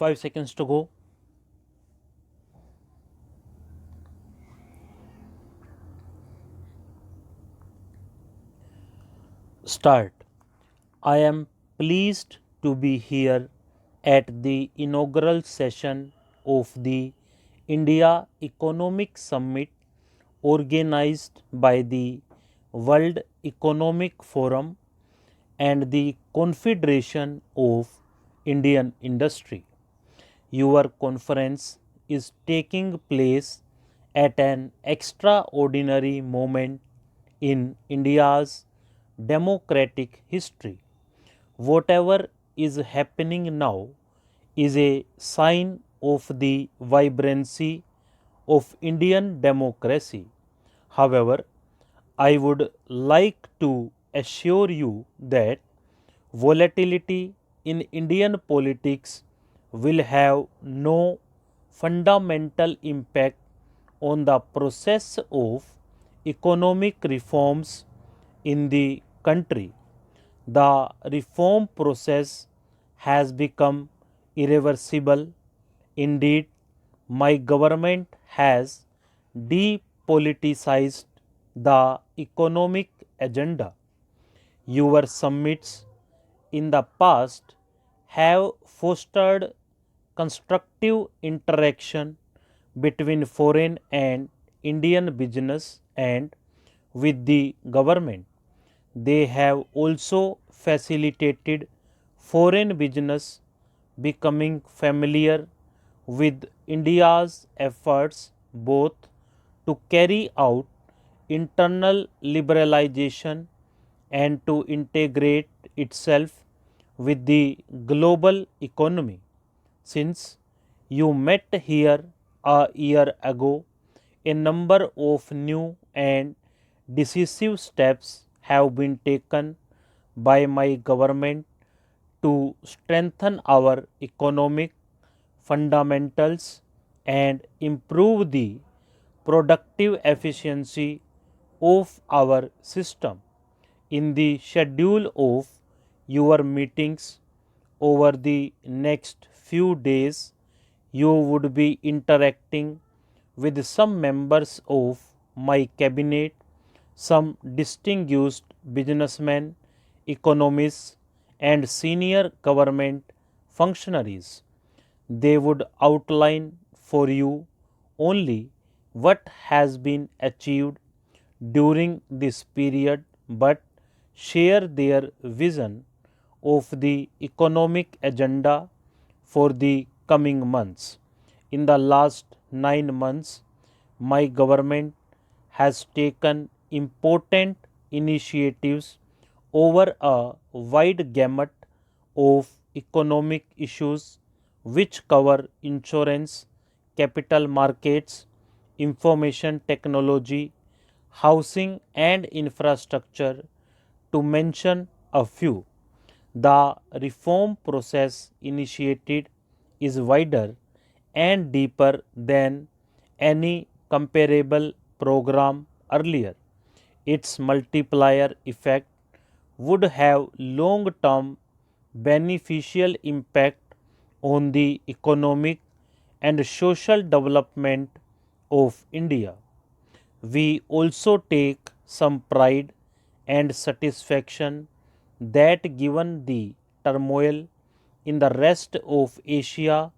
5 seconds to go. Start. I am pleased to be here at the inaugural session of the India Economic Summit organized by the World Economic Forum and the Confederation of Indian Industry. Your conference is taking place at an extraordinary moment in India's democratic history. Whatever is happening now is a sign of the vibrancy of Indian democracy. However, I would like to assure you that volatility in Indian politics will have no fundamental impact on the process of economic reforms in the country. The reform process has become irreversible. Indeed, my government has depoliticized the economic agenda. Your summits in the past have fostered constructive interaction between foreign and Indian business and with the government. They have also facilitated foreign business becoming familiar with India's efforts both to carry out internal liberalization and to integrate itself with the global economy. Since you met here a year ago, a number of new and decisive steps have been taken by my government to strengthen our economic fundamentals and improve the productive efficiency of our system. In the schedule of your meetings over the next few days, you would be interacting with some members of my cabinet, some distinguished businessmen, economists, and senior government functionaries. They would outline for you only what has been achieved during this period but share their vision of the economic agenda for the coming months. In the last 9 months, my government has taken important initiatives over a wide gamut of economic issues which cover insurance, capital markets, information technology, housing and infrastructure, to mention a few. The reform process initiated is wider and deeper than any comparable program earlier. Its multiplier effect would have long term beneficial impact on the economic and social development of India. We also take some pride and satisfaction that given the turmoil in the rest of Asia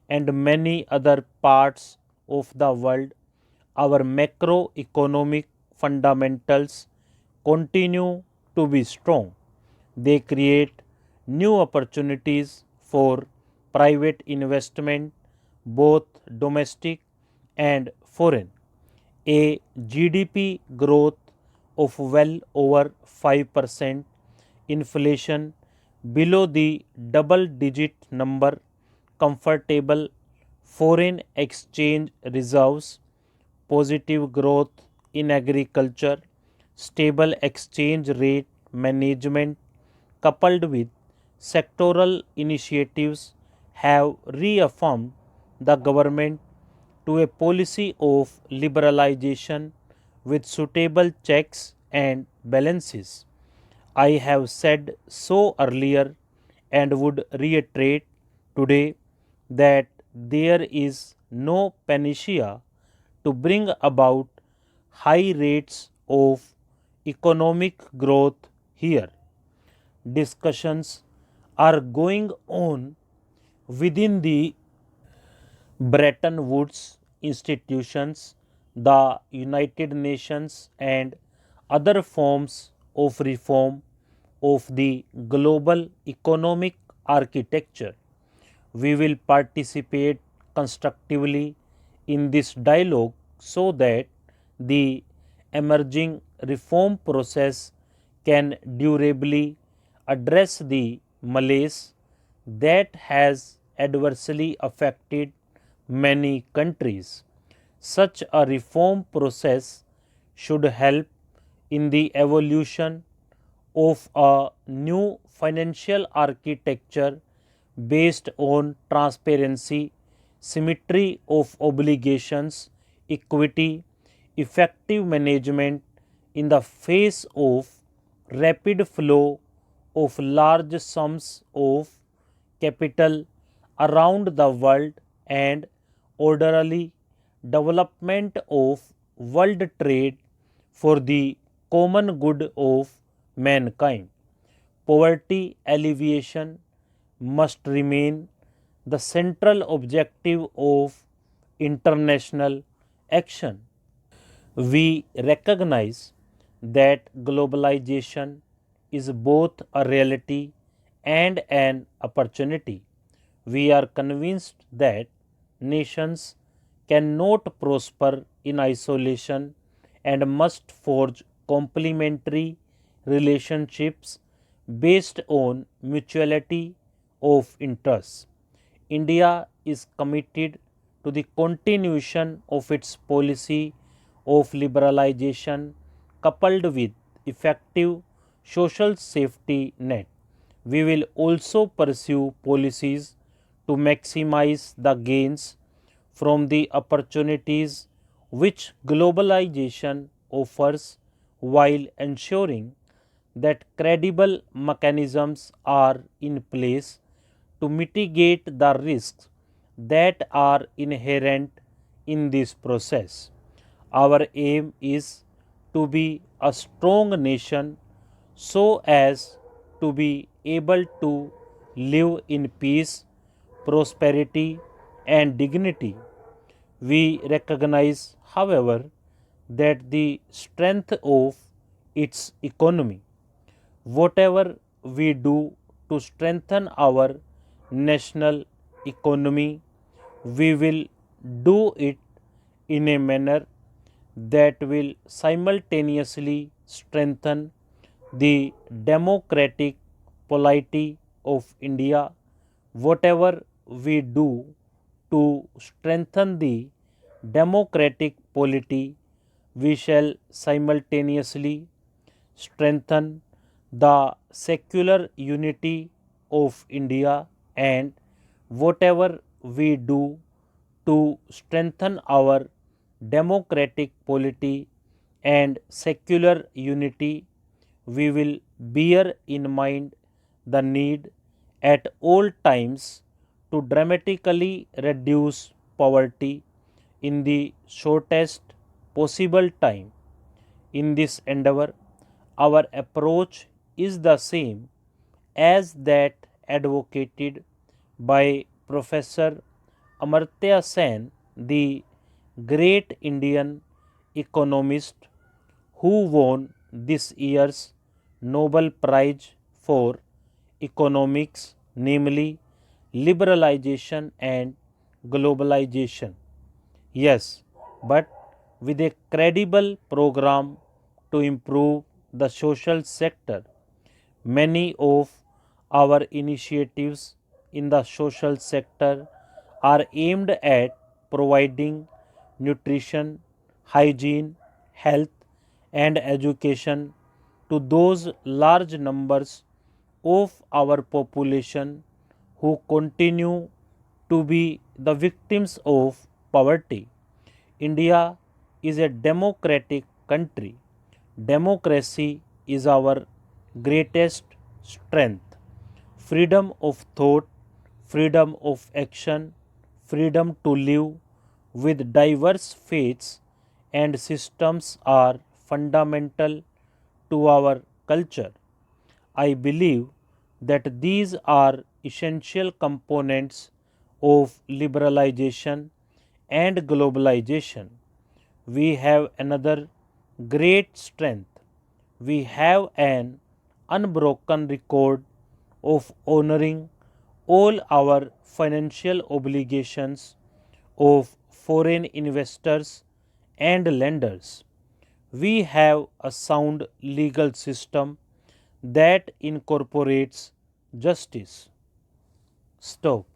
and many other parts of the world, our macroeconomic fundamentals continue to be strong. They create new opportunities for private investment, both domestic and foreign. A GDP growth of well over 5%, inflation below the double digit number, comfortable foreign exchange reserves, positive growth in agriculture, stable exchange rate management, coupled with sectoral initiatives, have reaffirmed the government to a policy of liberalization with suitable checks and balances. I have said so earlier and would reiterate today that there is no panacea to bring about high rates of economic growth here. Discussions are going on within the Bretton Woods institutions, the United Nations, and other forms of reform of the global economic architecture. We will participate constructively in this dialogue so that the emerging reform process can durably address the malaise that has adversely affected many countries. Such a reform process should help in the evolution of a new financial architecture based on transparency, symmetry of obligations, equity, effective management in the face of rapid flow of large sums of capital around the world and orderly development of world trade for the common good of mankind. Poverty alleviation must remain the central objective of international action. We recognize that globalization is both a reality and an opportunity. We are convinced that nations cannot prosper in isolation and must forge complementary relationships based on mutuality of interests. India is committed to the continuation of its policy of liberalization coupled with effective social safety net. We will also pursue policies to maximize the gains from the opportunities which globalization offers while ensuring that credible mechanisms are in place to mitigate the risks that are inherent in this process. Our aim is to be a strong nation so as to be able to live in peace, prosperity, and dignity. We recognize, however, that the strength of its economy. Whatever we do to strengthen our national economy, we will do it in a manner that will simultaneously strengthen the democratic polity of India. Whatever we do to strengthen the democratic polity, we shall simultaneously strengthen the secular unity of India, and whatever we do to strengthen our democratic polity and secular unity, we will bear in mind the need at all times to dramatically reduce poverty in the shortest possible time. In this endeavor, our approach is the same as that advocated by Professor Amartya Sen, the great Indian economist who won this year's Nobel Prize for Economics, namely liberalization and globalization. Yes, but with a credible program to improve the social sector. Many of our initiatives in the social sector are aimed at providing nutrition, hygiene, health, and education to those large numbers of our population who continue to be the victims of poverty. India is a democratic country. Democracy is our greatest strength. Freedom of thought, freedom of action, freedom to live with diverse faiths and systems are fundamental to our culture. I believe that these are essential components of liberalization and globalization. We have another great strength. We have an unbroken record of honoring all our financial obligations of foreign investors and lenders. We have a sound legal system that incorporates justice. Stop.